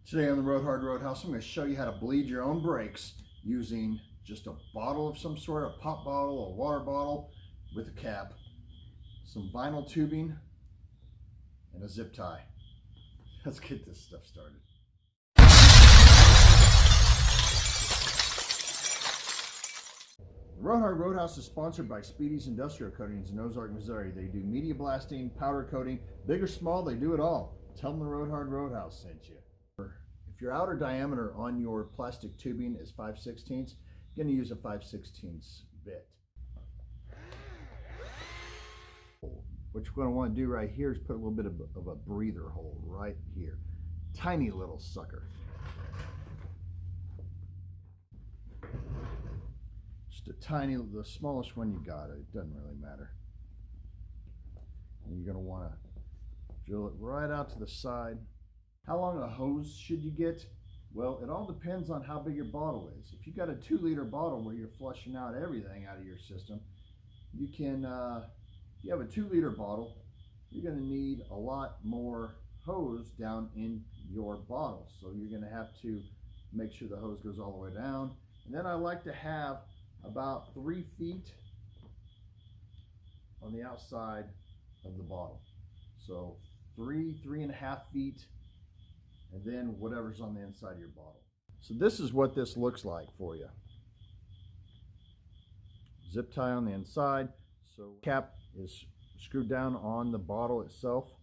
Today on the Road Hard Roadhouse, I'm going to show you how to bleed your own brakes using just a bottle of some sort, a pop bottle, a water bottle with a cap, some vinyl tubing, and a zip tie. Let's get this stuff started. The Road Hard Roadhouse is sponsored by Speedy's Industrial Coatings in Ozark, Missouri. They do media blasting, powder coating, big or small, they do it all. Tell them the Road Hard Roadhouse sent you. If your outer diameter on your plastic tubing is 5/16, you're going to use a 5/16 bit. What you're going to want to do right here is put a little bit of a breather hole right here. Tiny little sucker. Just a tiny, the smallest one you got. It doesn't really matter. And you're going to want to drill it right out to the side. How long a hose should you get? Well, it all depends on how big your bottle is. If you got a 2-liter bottle where you're flushing out everything out of your system, you can, if you have a 2-liter bottle, you're going to need a lot more hose down in your bottle. So you're going to have to make sure the hose goes all the way down. And then I like to have about 3 feet on the outside of the bottle. So 3.5 feet, and then whatever's on the inside of your bottle. So this is what this looks like for you. Zip tie on the inside. So cap is screwed down on the bottle itself.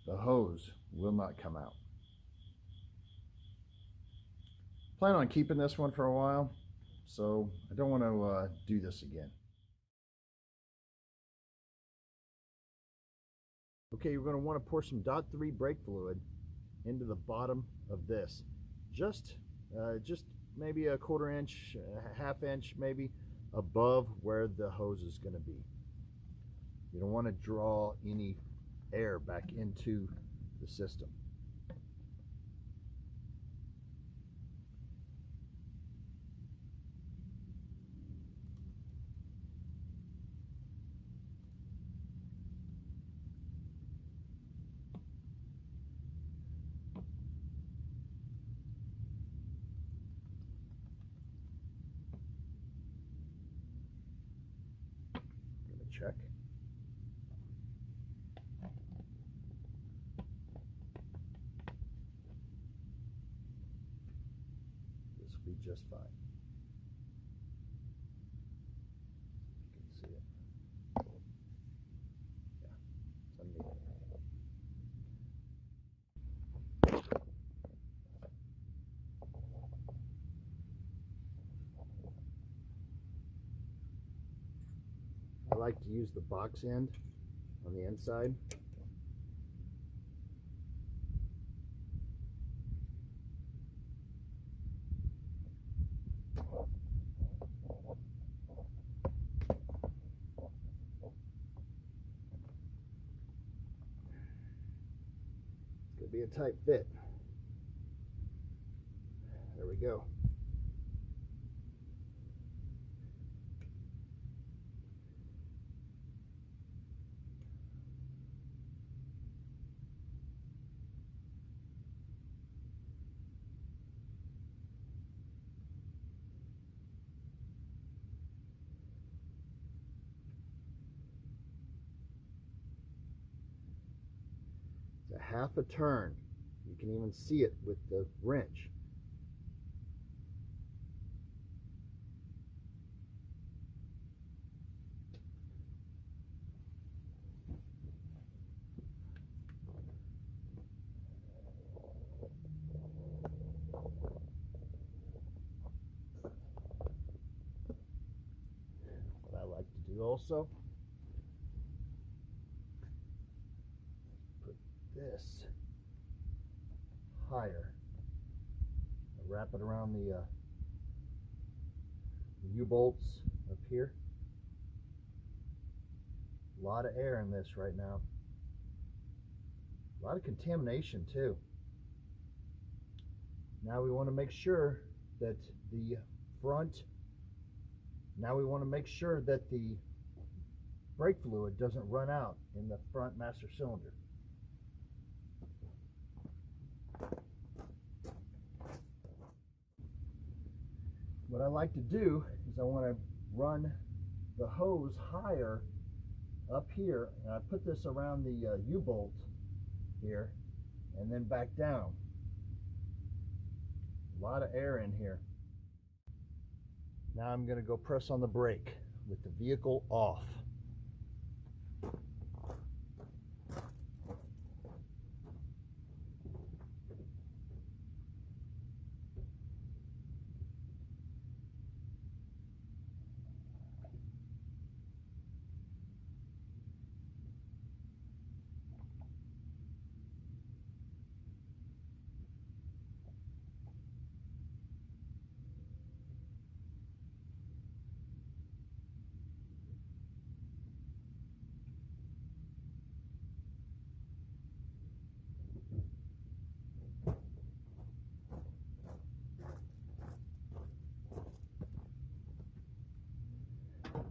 The hose will not come out. Plan on keeping this one for a while, so I don't want to do this again. Okay, you're going to want to pour some .3 brake fluid into the bottom of this. Just maybe a 1/4 inch, a 1/2 inch maybe above where the hose is going to be. You don't want to draw any air back into the system. Check. This will be just fine. You can see it. Yeah, it's underneath. I like to use the box end on the inside. It's going to be a tight fit. There we go. A 1/2 turn. You can even see it with the wrench. What I like to do also, this higher. I wrap it around the U-bolts up here. A lot of air in this right now. A lot of contamination too. Now we want to make sure that the brake fluid doesn't run out in the front master cylinder. what I like to do is I want to run the hose higher up here, and I put this around the U-bolt here and then back down. A lot of air in here. Now I'm going to go press on the brake with the vehicle off.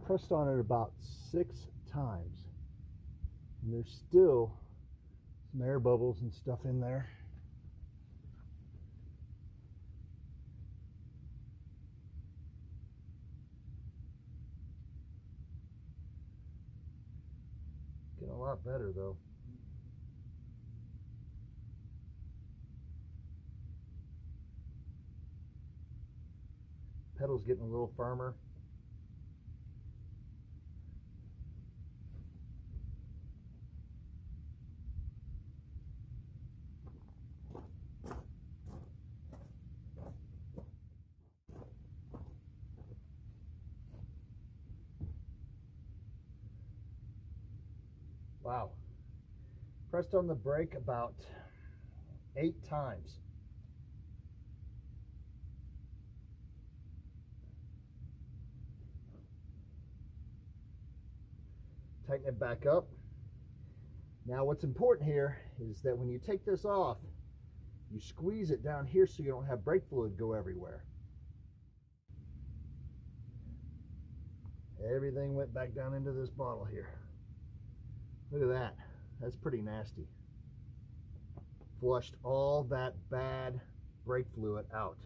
Pressed on it about 6 times, and there's still some air bubbles and stuff in there. Getting a lot better though. Pedal's getting a little firmer. Wow. Pressed on the brake about 8 times. Tighten it back up. Now what's important here is that when you take this off, you squeeze it down here so you don't have brake fluid go everywhere. Everything went back down into this bottle here. Look at that. That's pretty nasty. Flushed all that bad brake fluid out.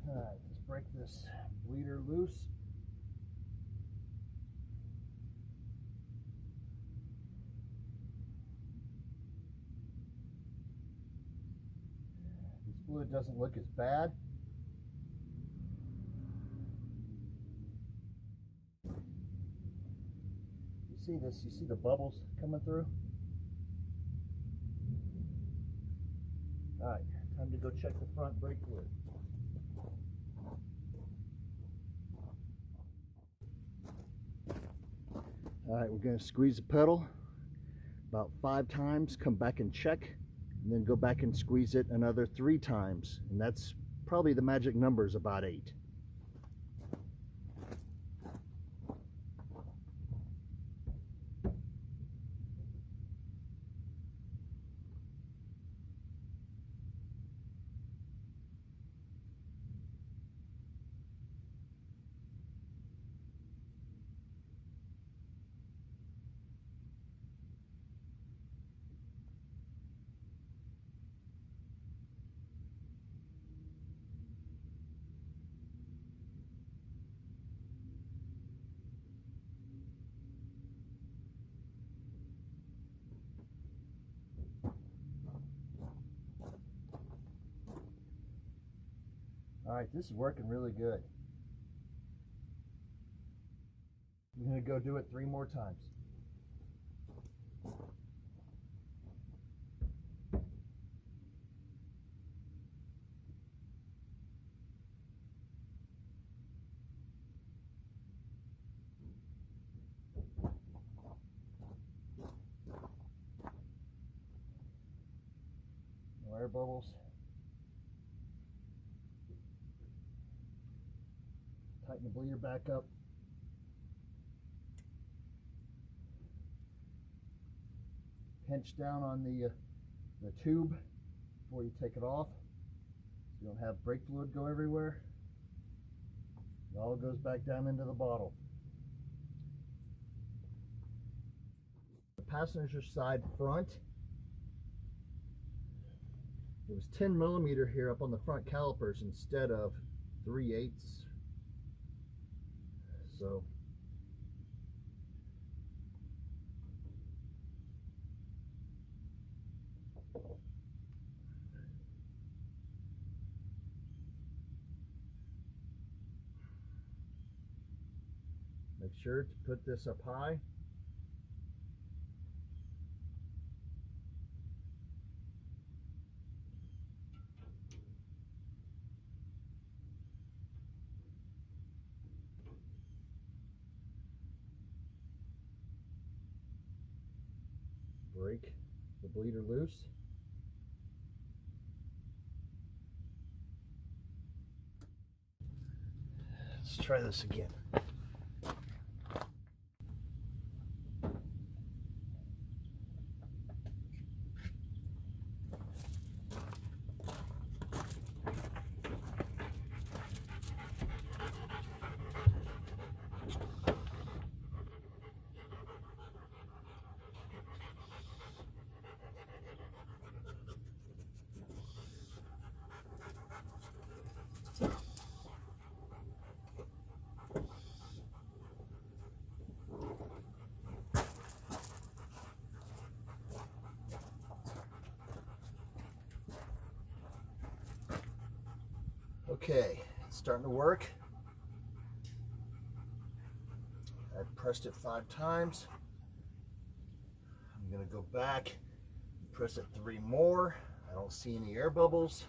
Alright, let's break this bleeder loose. This fluid doesn't look as bad. You see this? You see the bubbles coming through? Alright, time to go check the front brake fluid. Alright, we're going to squeeze the pedal about 5 times, come back and check, and then go back and squeeze it another 3 times. And that's probably the magic number is about 8. Alright, this is working really good. I'm going to go do it 3 more times. No air bubbles. Tighten the bleeder back up. Pinch down on the tube before you take it off, so you don't have brake fluid go everywhere. It all goes back down into the bottle. passenger side front. It was 10 millimeter here up on the front calipers instead of 3/8. So make sure to put this up high. Break the bleeder loose. Let's try this again. Okay, it's starting to work. I've pressed it 5 times. I'm going to go back and press it 3 more. I don't see any air bubbles.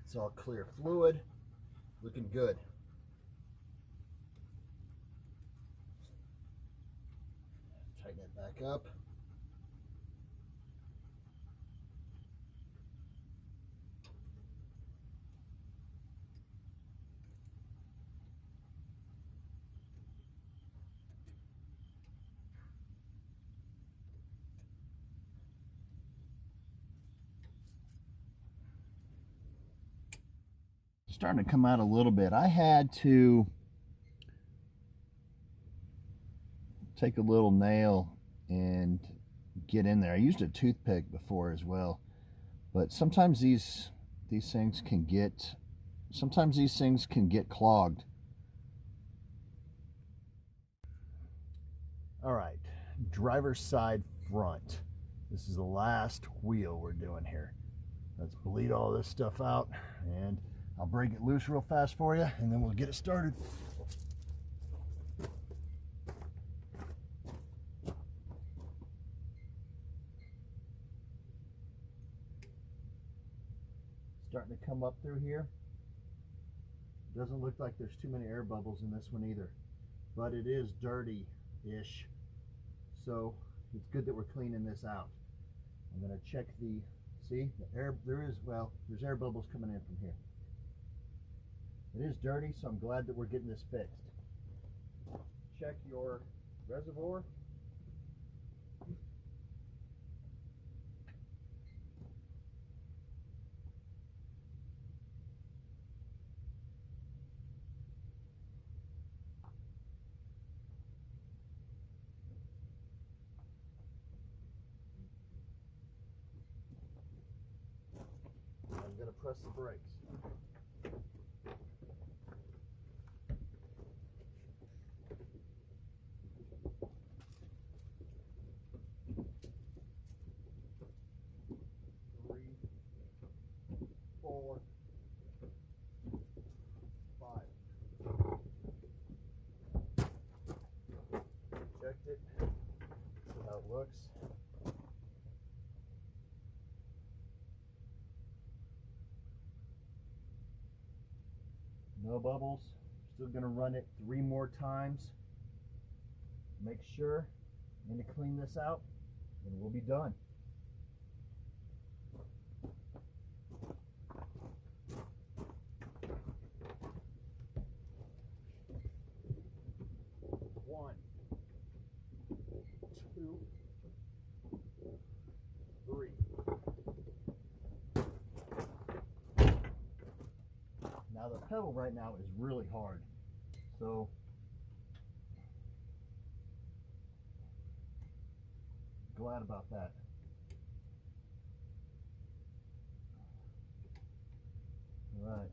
It's all clear fluid, looking good. Tighten it back up. Starting to come out a little bit. I had to take a little nail and get in there. I used a toothpick before as well, but sometimes these things can get clogged. All right, driver's side front. This is the last wheel we're doing here. Let's bleed all this stuff out, and I'll break it loose real fast for you, and then we'll get it started. Starting to come up through here. Doesn't look like there's too many air bubbles in this one either, but it is dirty-ish. So it's good that we're cleaning this out. I'm going to check the, see, the air, there's air bubbles coming in from here. It is dirty, so I'm glad that we're getting this fixed. Check your reservoir. I'm going to press the brakes. Checked it. See how it looks. No bubbles. Still going to run it 3 more times. Make sure. I'm going to clean this out. and we'll be done. One, two, three. Now the pedal right now is really hard, so glad about that. All right,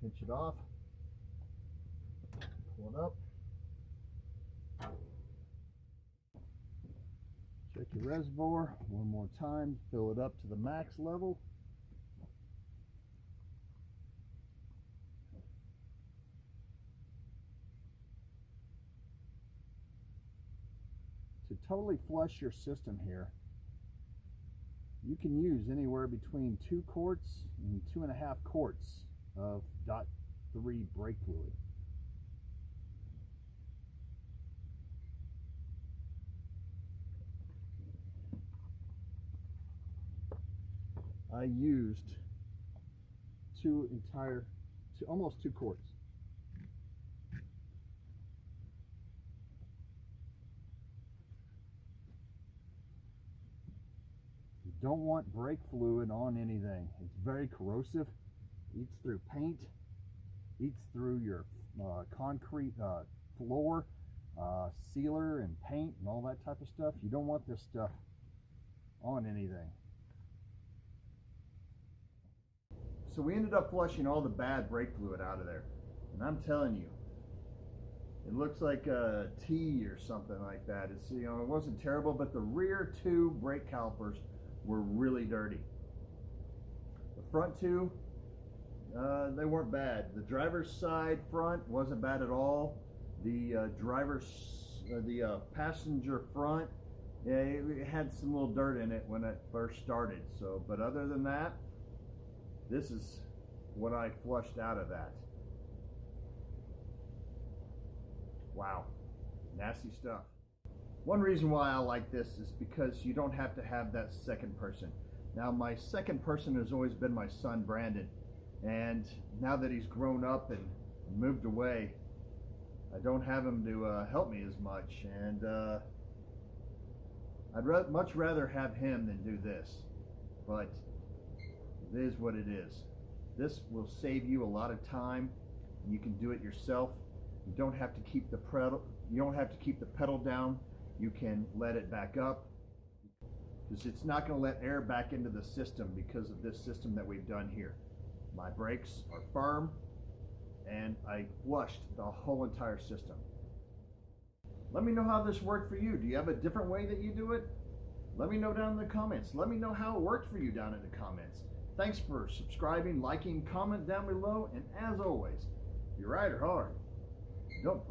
pinch it off, pull it up, check your reservoir one more time, fill it up to the max level. To totally flush your system here, you can use anywhere between 2 quarts and 2.5 quarts of .3 brake fluid. I used almost 2 quarts. Don't want brake fluid on anything. It's very corrosive, eats through paint, eats through your concrete floor, sealer and paint and all that type of stuff. You don't want this stuff on anything. So we ended up flushing all the bad brake fluid out of there, and I'm telling you, it looks like a T or something like that. It's, you know, it wasn't terrible, but the rear 2 brake calipers were really dirty. The front 2, they weren't bad. The driver's side front wasn't bad at all. The passenger front, yeah, it had some little dirt in it when it first started. So, but other than that, this is what I flushed out of that. Wow, nasty stuff. One reason why I like this is because you don't have to have that second person. Now, my second person has always been my son Brandon, and now that he's grown up and moved away, I don't have him to help me as much, and I'd much rather have him than do this, but it is what it is. This will save you a lot of time. You can do it yourself. You don't have to keep the pedal down. You can let it back up, because it's not going to let air back into the system because of this system that we've done here. My brakes are firm, and I flushed the whole entire system. Let me know how this worked for you. Do you have a different way that you do it? Let me know down in the comments. Let me know how it worked for you down in the comments. Thanks for subscribing, liking, comment down below, and as always, if you ride hard, don't